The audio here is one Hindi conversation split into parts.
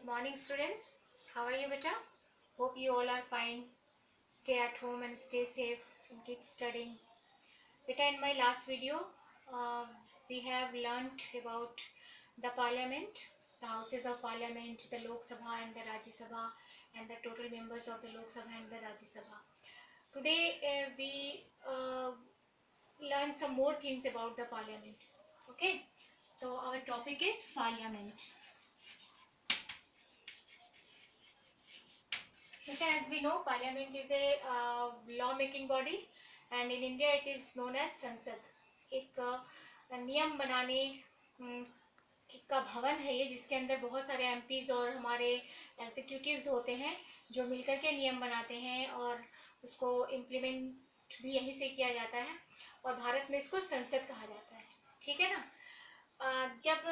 Good morning, students. How are you, beta? Hope you all are fine. Stay at home and stay safe and keep studying. Beta, in my last video, uh, we have learnt about the parliament, the houses of parliament, the Lok Sabha and the Rajya Sabha, and the total members of the Lok Sabha and the Rajya Sabha. Today, we learn some more things about the parliament. Okay, so our topic is parliament. Okay, as we know, Parliament is a law-making body, and in India it is known as संसद. एक नियम बनाने का भवन है ये, जिसके अंदर बहुत सारे एमपीज और हमारे एग्जीक्यूटिव्स होते हैं जो मिलकर के नियम बनाते हैं और उसको इम्प्लीमेंट भी यहीं से किया जाता है और भारत में इसको संसद कहा जाता है. ठीक है ना. जब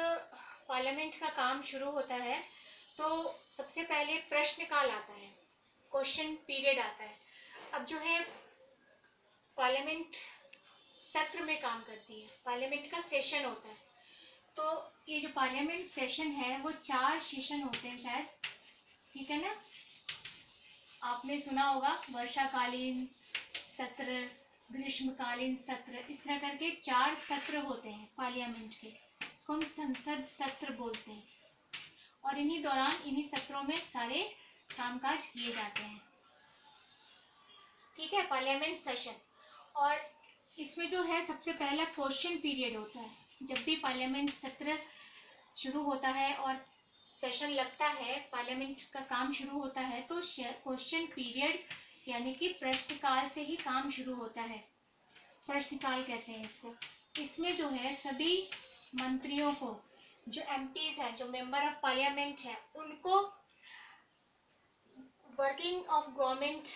पार्लियामेंट का काम शुरू होता है तो सबसे पहले प्रश्नकाल आता है, क्वेश्चन पीरियड आता है. अब जो है पार्लियामेंट सत्र में काम करती है, पार्लियामेंट का सेशन होता है. तो ये जो पार्लियामेंट सेशन है वो 4 सेशन होते हैं शायद. ठीक है ना. आपने सुना होगा वर्षाकालीन सत्र, ग्रीष्मकालीन सत्र, इस तरह करके 4 सत्र होते हैं पार्लियामेंट के. इसको हम संसद सत्र बोलते हैं और इन्हीं दौरान इन्हीं सत्रों में सारे कामकाज किए जाते हैं. ठीक है, पार्लियामेंट सेशन. और इसमें जो है सबसे पहला क्वेश्चन पीरियड होता है. जब भी पार्लियामेंट सत्र शुरू होता है और सेशन लगता है, पार्लियामेंट का काम शुरू होता है, तो क्वेश्चन पीरियड यानी कि प्रश्नकाल से ही काम शुरू होता है. प्रश्नकाल कहते हैं इसको. इसमें जो है सभी मंत्रियों को, जो एमपीज हैं, जो मेंबर ऑफ पार्लियामेंट है, उनको वर्किंग ऑफ गवर्नमेंट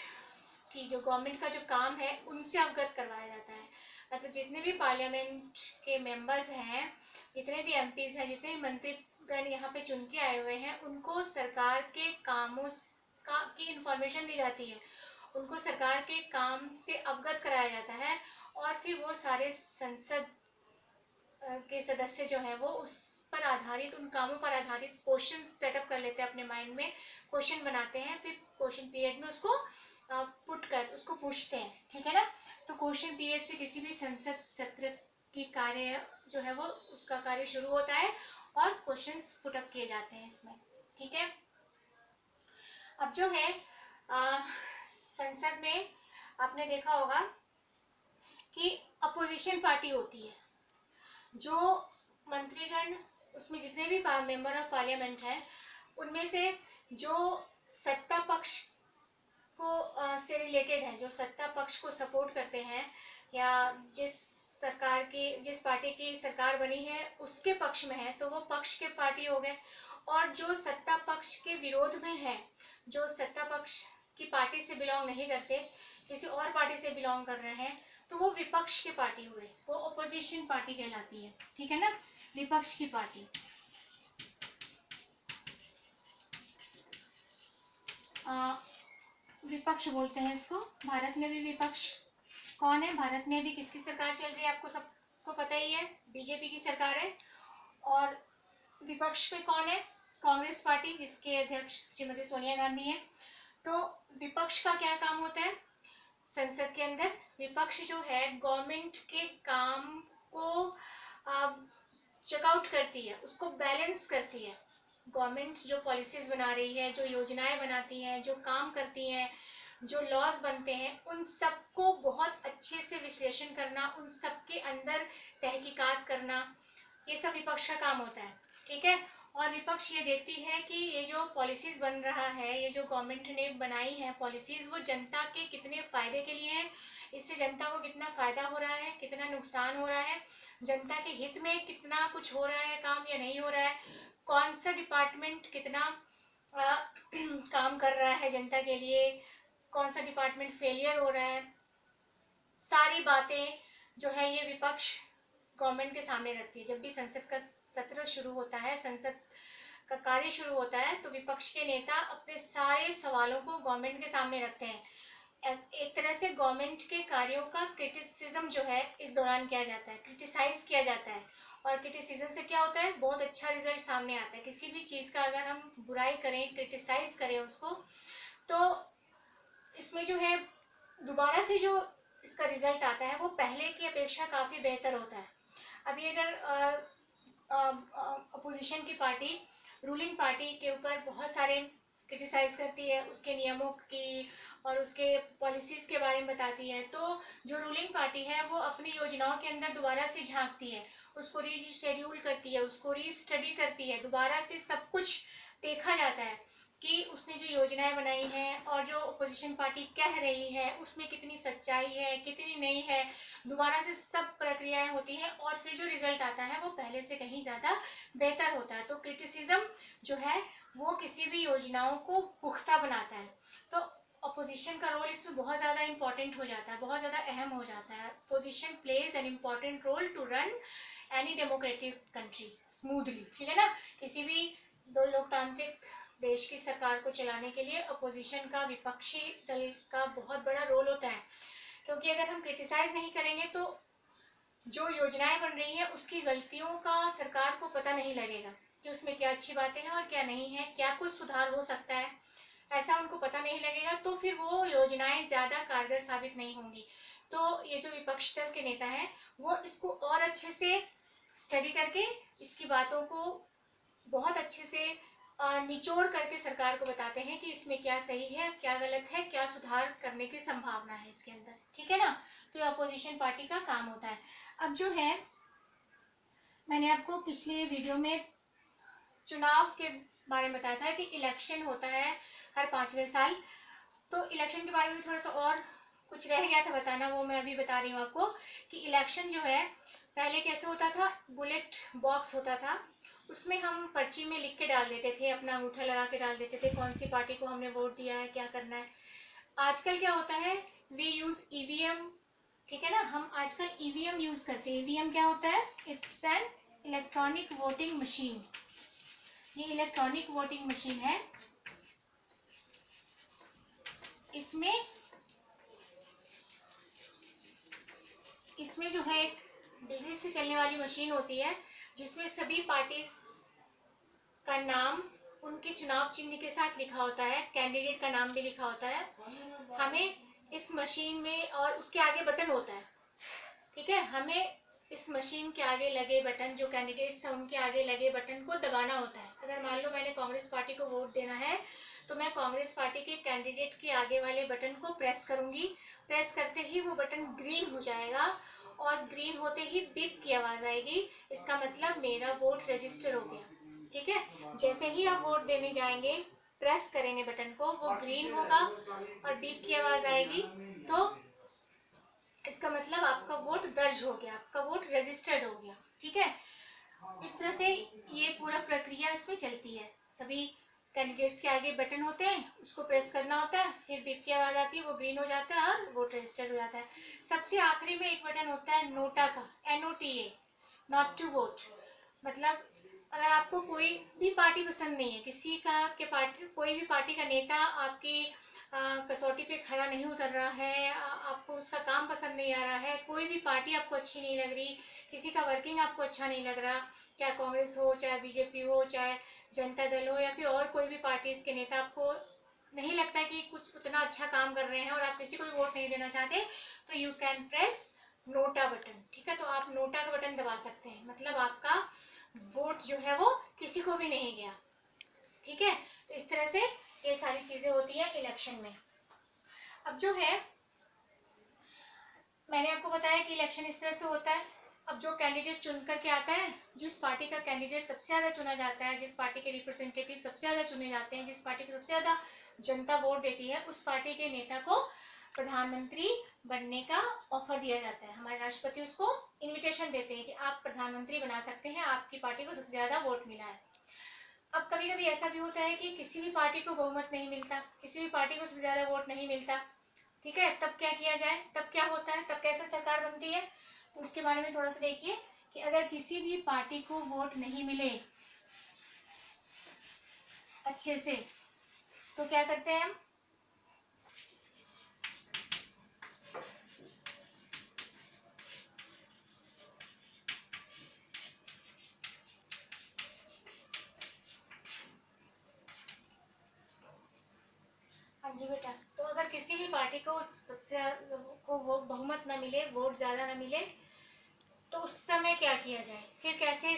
की, जो गवर्नमेंट का जो काम है, उनसे अवगत करवाया जाता है. मतलब जितने भी पार्लियामेंट के मेंबर्स हैं, जितने भी एमपीज हैं, जितने भी मंत्रीगण यहाँ पे चुन के आए हुए हैं, उनको सरकार के कामों की इंफॉर्मेशन दी जाती है, उनको सरकार के काम से अवगत कराया जाता है और फिर वो सारे संसद के सदस्य जो है वो उस पर आधारित, उन कामों पर आधारित क्वेश्चन सेटअप कर लेते हैं अपने माइंड में, क्वेश्चन बनाते हैं, फिर क्वेश्चन पीरियड में उसको पुट कर उसको पूछते हैं. ठीक है ना. तो क्वेश्चन पीरियड से किसी भी संसद सत्र की कार्य जो है वो उसका कार्य शुरू होता है और क्वेश्चंस पुट अप किए जाते हैं इसमें. ठीक है. अब जो है संसद में आपने देखा होगा कि अपोजिशन पार्टी होती है. जो मंत्रीगण, उसमें जितने भी मेंबर ऑफ पार्लियामेंट हैं, उनमें से जो सत्ता पक्ष को से रिलेटेड है, जो सत्ता पक्ष को सपोर्ट करते हैं या जिस पार्टी की सरकार बनी है उसके पक्ष में है, तो वो पक्ष के पार्टी हो गए. और जो सत्ता पक्ष के विरोध में है, जो सत्ता पक्ष की पार्टी से बिलोंग नहीं करते, किसी और पार्टी से बिलोंग कर रहे हैं, तो वो विपक्ष की पार्टी हुए, वो ओपोजिशन पार्टी कहलाती है. ठीक है ना. विपक्ष की पार्टी. विपक्ष बोलते हैं इसको. भारत में भी विपक्ष कौन है? भारत में भी किसकी सरकार चल रही है? आपको सबको पता ही है, बीजेपी की सरकार है. और विपक्ष में कौन है? कांग्रेस पार्टी, जिसके अध्यक्ष श्रीमती सोनिया गांधी है. तो विपक्ष का क्या काम होता है संसद के अंदर? विपक्ष जो है गवर्नमेंट के काम को चेकआउट करती है, उसको बैलेंस करती है. गवर्नमेंट जो पॉलिसीज बना रही है, जो योजनाएं बनाती हैं, जो काम करती हैं, जो लॉज बनते हैं, उन सबको बहुत अच्छे से विश्लेषण करना, उन सबके अंदर तहकीकात करना, ये सब विपक्ष का काम होता है. ठीक है. और विपक्ष ये देखती है कि ये जो पॉलिसीज बन रहा है, ये जो गवर्नमेंट ने बनाई है पॉलिसीज, वो जनता के कितने फायदे के लिए है, इससे जनता को कितना फायदा हो रहा है, कितना नुकसान हो रहा है, जनता के हित में कितना कुछ हो रहा है काम या नहीं हो रहा है, कौन सा डिपार्टमेंट कितना काम कर रहा है जनता के लिए, कौन सा डिपार्टमेंट फेलियर हो रहा है. सारी बातें जो है ये विपक्ष गवर्नमेंट के सामने रखती है. जब भी संसद का सत्र शुरू होता है, संसद का कार्य शुरू होता है, तो विपक्ष के नेता अपने सारे सवालों को गवर्नमेंट के सामने रखते हैं. एक तरह से गवर्नमेंट के कार्यों का क्रिटिसिज्म जो है इस दौरान किया जाता है, क्रिटिसाइज किया जाता है और क्रिटिसिज्म से क्या होता है, बहुत अच्छा रिजल्ट सामने आता है। किसी भी चीज का अगर हम बुराई करें, क्रिटिसाइज करें उसको, तो इसमें जो है दोबारा से जो इसका रिजल्ट आता है वो पहले की अपेक्षा काफी बेहतर होता है। अभी अगर अपोजिशन की पार्टी रूलिंग पार्टी के ऊपर बहुत सारे क्रिटिसाइज करती है, उसके नियमों की और उसके पॉलिसीज के बारे में बताती है, तो जो रूलिंग पार्टी है वो अपनी योजनाओं के अंदर दोबारा से झांकती है, उसको रीशेड्यूल करती है, उसको रीस्टडी करती है, दोबारा से सब कुछ देखा जाता है कि उसने जो योजनाएं बनाई हैं और जो अपोजिशन पार्टी कह रही है उसमें कितनी सच्चाई है, कितनी नहीं है। दोबारा से सब प्रक्रियाएं होती हैं और फिर जो रिजल्ट आता है वो पहले से कहीं ज्यादा बेहतर होता है। तो क्रिटिसिज्म जो है वो किसी भी योजनाओं को पुख्ता बनाता है। तो अपोजिशन का रोल इसमें बहुत ज्यादा इंपॉर्टेंट हो जाता है, बहुत ज्यादा अहम हो जाता है। Opposition plays an important role to run any democratic country smoothly, ठीक है ना। किसी भी दो लोकतांत्रिक देश की सरकार को चलाने के लिए अपोजिशन का, विपक्षी दल का बहुत बड़ा रोल होता है, क्योंकि अगर हम क्रिटिसाइज नहीं करेंगे तो जो योजनाएं बन रही है उसकी गलतियों का सरकार को पता नहीं लगेगा कि उसमें क्या अच्छी बातें हैं और क्या नहीं है, क्या कुछ सुधार हो सकता है, ऐसा उनको पता नहीं लगेगा, तो फिर वो योजनाएं ज्यादा कारगर साबित नहीं होंगी। तो ये जो विपक्ष दल के नेता हैं वो इसको और अच्छे से स्टडी करके इसकी बातों को बहुत अच्छे से निचोड़ करके सरकार को बताते हैं कि इसमें क्या सही है, क्या गलत है, क्या सुधार करने की संभावना है इसके अंदर, ठीक है ना। तो ये अपोजिशन पार्टी का काम होता है। अब जो है मैंने आपको पिछले वीडियो में चुनाव के बारे में बताया था कि इलेक्शन होता है हर 5वें साल। तो इलेक्शन के बारे में थोड़ा सा और कुछ रह गया था बताना, वो मैं अभी बता रही हूँ आपको कि इलेक्शन जो है पहले कैसे होता था, बुलेट बॉक्स होता था, उसमें हम पर्ची में लिख के डाल देते थे, अपना अंगूठा लगा के डाल देते थे कौन सी पार्टी को हमने वोट दिया है, क्या करना है। आजकल क्या होता है, वी यूज ईवीएम, ठीक है ना। हम आजकल ईवीएम यूज करते हैं। ईवीएम क्या होता है, it's an electronic voting machine. ये इलेक्ट्रॉनिक वोटिंग मशीन है, इसमें जो है एक बिजली से चलने वाली मशीन होती है जिसमें सभी पार्टीज का नाम उनके चुनाव चिन्ह के साथ लिखा होता है, कैंडिडेट का नाम भी लिखा होता है। हमें इस मशीन में, और उसके आगे बटन होता है, ठीक है, हमें इस मशीन के आगे लगे बटन, जो कैंडिडेट्स हैं उनके आगे लगे बटन को दबाना होता है। अगर मान लो मैंने कांग्रेस पार्टी को वोट देना है तो मैं कांग्रेस पार्टी के कैंडिडेट के आगे वाले बटन को प्रेस करूंगी। प्रेस करते ही वो बटन ग्रीन हो जाएगा और ग्रीन होते ही बीप की आवाज आएगी, इसका मतलब मेरा वोट रजिस्टर हो गया, ठीक है। जैसे ही आप वोट देने जाएंगे, प्रेस करेंगे बटन को, वो ग्रीन होगा और बीप की आवाज आएगी, तो इसका मतलब आपका वोट दर्ज हो गया, आपका वोट रजिस्टर्ड हो गया, ठीक है। इस तरह से ये पूरा प्रक्रिया इसमें चलती है। सभी कैंडिडेट्स के आगे बटन होते हैं, उसको प्रेस करना होता है, फिर बीप की आवाज आती है, वो ग्रीन हो जाता है और वोट रजिस्टर्ड हो जाता है। सबसे आखिरी में एक बटन होता है नोटा का, NOTA, नॉट टू वोट। मतलब अगर आपको कोई भी पार्टी पसंद नहीं है, किसी का के पार्टी, कोई भी पार्टी का नेता आपकी कसौटी पे खड़ा नहीं उतर रहा है, आपको उसका काम पसंद नहीं आ रहा है, कोई भी पार्टी आपको अच्छी नहीं लग रही, किसी का वर्किंग आपको अच्छा नहीं लग रहा, चाहे कांग्रेस हो, चाहे बीजेपी हो, चाहे जनता दल हो, या फिर और कोई भी पार्टी के नेता आपको नहीं लगता है कि कुछ उतना अच्छा काम कर रहे हैं और आप किसी को भी वोट नहीं देना चाहते, तो you can press NOTA button, ठीक है। तो आप नोटा का बटन दबा सकते हैं, मतलब आपका वोट जो है वो किसी को भी नहीं गया, ठीक है। तो इस तरह से ये सारी चीजें होती है इलेक्शन में। अब जो है मैंने आपको बताया कि इलेक्शन इस तरह से होता है। अब जो कैंडिडेट चुन करके आता है, जिस पार्टी का कैंडिडेट सबसे ज्यादा चुना जाता है, जिस पार्टी के रिप्रेजेंटेटिव सबसे ज्यादा चुने जाते हैं, जिस पार्टी को सबसे ज्यादा जनता वोट देती है, उस पार्टी के नेता को प्रधानमंत्री बनने का ऑफर दिया जाता है। हमारे राष्ट्रपति उसको इन्विटेशन देते हैं कि आप प्रधानमंत्री बना सकते हैं, आपकी पार्टी को सबसे ज्यादा वोट मिला है। अब कभी कभी ऐसा भी होता है कि किसी भी पार्टी को बहुमत नहीं मिलता, किसी भी पार्टी को सबसे ज्यादा वोट नहीं मिलता, ठीक है। तब क्या किया जाए, तब क्या होता है, तब कैसे सरकार बनती है, तो उसके बारे में थोड़ा सा देखिए कि अगर किसी भी पार्टी को वोट नहीं मिले अच्छे से, तो क्या करते हैं हम, जी बेटा, तो अगर किसी भी पार्टी को वो बहुमत ना मिले, वोट ज्यादा ना मिले, तो उस समय क्या किया जाए, फिर कैसे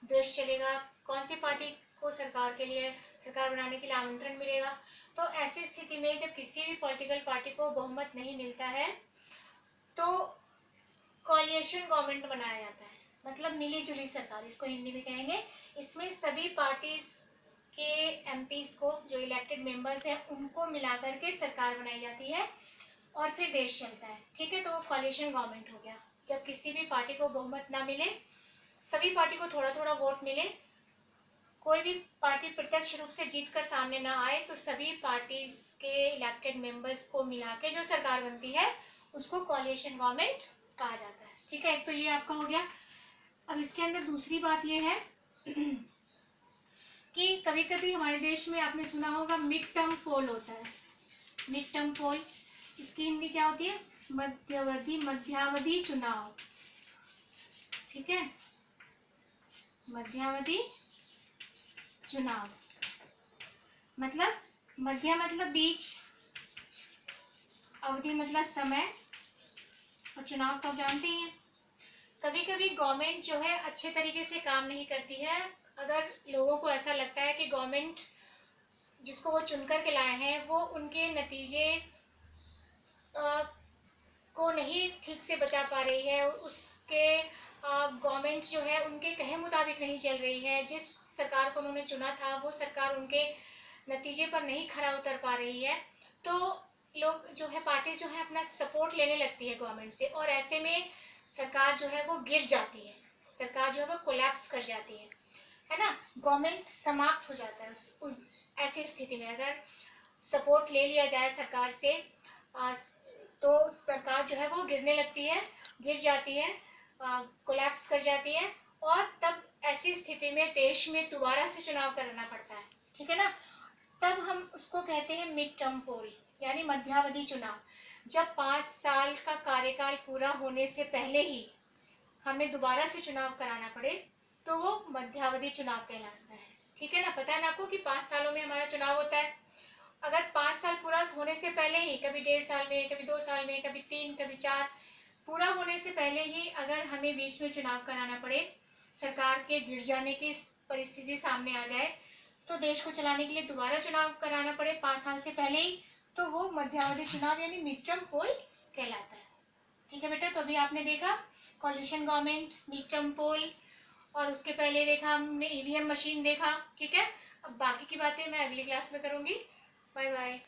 देश चलेगा, कौन सी पार्टी को सरकार के लिए, सरकार बनाने के लिए आमंत्रण मिलेगा। तो ऐसी स्थिति में जब किसी भी पॉलिटिकल पार्टी को बहुमत नहीं मिलता है तो कोलिएशन गवर्नमेंट बनाया जाता है, मतलब मिली जुली सरकार, इसको हिंदी में कहेंगे। इसमें सभी पार्टीज के एमपीज को, जो इलेक्टेड मेंबर्स हैं, उनको मिलाकर के सरकार बनाई जाती है और फिर देश चलता है। ठीक है, तो कोलिएशन गवर्नमेंट हो गया। जब किसी भी पार्टी को बहुमत ना मिले, सभी पार्टी को थोड़ा थोड़ा वोट मिले, कोई भी पार्टी प्रत्यक्ष रूप से जीत कर सामने ना आए, तो सभी पार्टीज के इलेक्टेड मेंबर्स को मिला के जो सरकार बनती है उसको कोलिएशन गवर्नमेंट कहा जाता है। ठीक है, एक तो ये आपका हो गया। अब इसके अंदर दूसरी बात ये है कि कभी कभी हमारे देश में आपने सुना होगा मिड टर्म पोल होता है। मिड टर्म पोल, इसकी हिंदी क्या होती है? मध्यावधि चुनाव। ठीक है, मध्यावधि चुनाव मतलब मध्य मतलब बीच, अवधि मतलब समय, और चुनाव तो आप जानते ही हैं। कभी कभी गवर्नमेंट जो है अच्छे तरीके से काम नहीं करती है। अगर लोगों को ऐसा लगता है कि गवर्नमेंट जिसको वो चुनकर के लाए हैं वो उनके नतीजे को नहीं ठीक से बचा पा रही है, उसके गवर्नमेंट जो है उनके कहे मुताबिक नहीं चल रही है, जिस सरकार को उन्होंने चुना था वो सरकार उनके नतीजे पर नहीं खरा उतर पा रही है, तो लोग जो है, पार्टी जो है अपना सपोर्ट लेने लगती है गवर्नमेंट से, और ऐसे में सरकार जो है वो गिर जाती है, सरकार जो है वो कोलैप्स कर जाती है ना, गवर्नमेंट समाप्त हो जाता है। ऐसी स्थिति में अगर सपोर्ट ले लिया जाए सरकार से, तो सरकार जो है वो गिरने लगती है, गिर जाती है, कोलैप्स कर जाती है, और तब ऐसी स्थिति में देश में दोबारा से चुनाव कराना पड़ता है। ठीक है ना, तब हम उसको कहते हैं मिड टर्म पोल, यानी मध्यावधि चुनाव। जब 5 साल का कार्यकाल पूरा होने से पहले ही हमें दोबारा से चुनाव कराना पड़े तो वो मध्यावधि चुनाव कहलाता है। ठीक है ना, पता है ना आपको कि 5 सालों में हमारा चुनाव होता है। अगर 5 साल पूरा होने से पहले ही, कभी 1.5 साल में, कभी 2 साल में, कभी 3, कभी 4, पूरा होने से पहले ही अगर हमें बीच में चुनाव कराना पड़े, सरकार के गिर जाने की परिस्थिति सामने आ जाए, तो देश को चलाने के लिए दोबारा चुनाव कराना पड़े 5 साल से पहले ही, तो वो मध्यावधि चुनाव यानी मिड टर्म पोल कहलाता है। ठीक है बेटा, तो अभी आपने देखा कोलिशन गवर्नमेंट, मिड टर्म पोल, और उसके पहले देखा हमने ईवीएम मशीन देखा। ठीक है, अब बाकी की बातें मैं अगली क्लास में करूंगी। Bye bye.